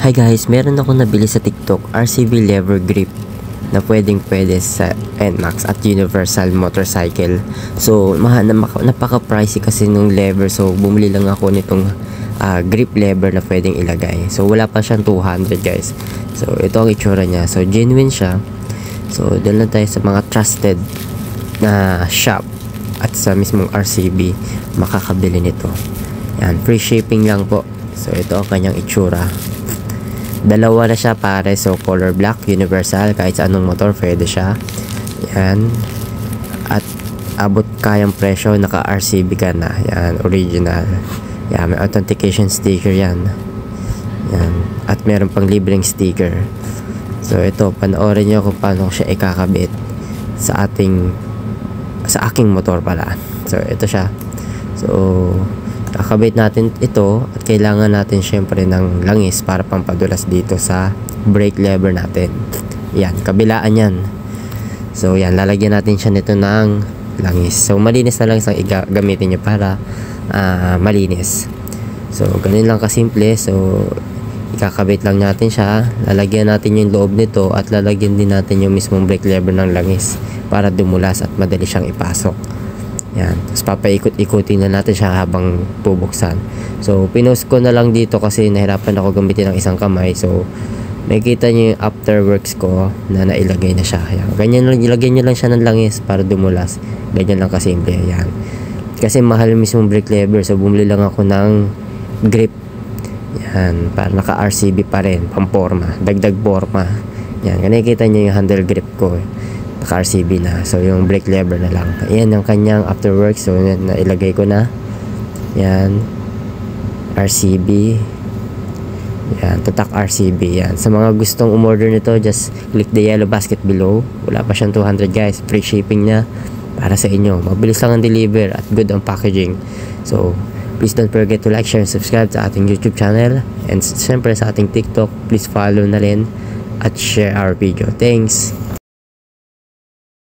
Hi guys, meron ako nabili sa TikTok RCB lever grip na pwede sa NMAX at Universal Motorcycle. So napaka-pricey kasi nung lever, so bumili lang ako nitong grip lever na pwedeng ilagay. So wala pa siyang 200 guys. So ito ang itsura niya. So genuine siya. So doon lang tayo sa mga trusted na shop at sa mismong RCB makakabili nito. Yan, free shipping lang po. So ito ang kanyang itsura. Dalawa na siya pare, so color black, universal, kahit sa anong motor pwede siya. Yan. At abot kayang presyo, naka RCB ka na. Yan, original. Yan, may authentication sticker yan. Yan. At meron pang libreng sticker. So ito, panoorin nyo kung paano siya ikakabit sa aking motor pala. So ito siya. So kakabit natin ito at kailangan natin syempre ng langis para pampadulas dito sa brake lever natin. Yan, kabilaan yan. So yan, lalagyan natin siya nito ng langis. So malinis na langis ang gamitin nyo para malinis. So ganun lang kasimple. So ikakabit lang natin siya, lalagyan natin yung loob nito at lalagyan din natin yung mismong brake lever ng langis para dumulas at madali siyang ipasok. Yan, tapos papaikot-ikutin na natin siya habang bubuksan. So pinost ko na lang dito kasi nahirapan ako gamitin ng isang kamay. So makikita nyo yung afterworks ko na nailagay na siya. Yan, ganyan lang, ilagay nyo lang siya ng langis para dumulas. Ganyan lang kasimple. Yan, kasi mahal mismong brake lever, so bumili lang ako ng grip. Yan, para naka RCB pa rin, pamporma, dagdag forma. Yan, nakikita nyo yung handle grip ko, naka RCB na. So yung brake lever na lang. Ayan ang kanyang afterworks. So nailagay ko na. Yan, RCB. Yan, tatak RCB. Yan, sa mga gustong umorder nito, just click the yellow basket below. Wala pa siyang 200 guys, free shipping na para sa inyo. Mabilis lang ang deliver at good ang packaging. So please don't forget to like, share, and subscribe sa ating YouTube channel. And siyempre sa ating TikTok, please follow na rin at share our video. Thanks!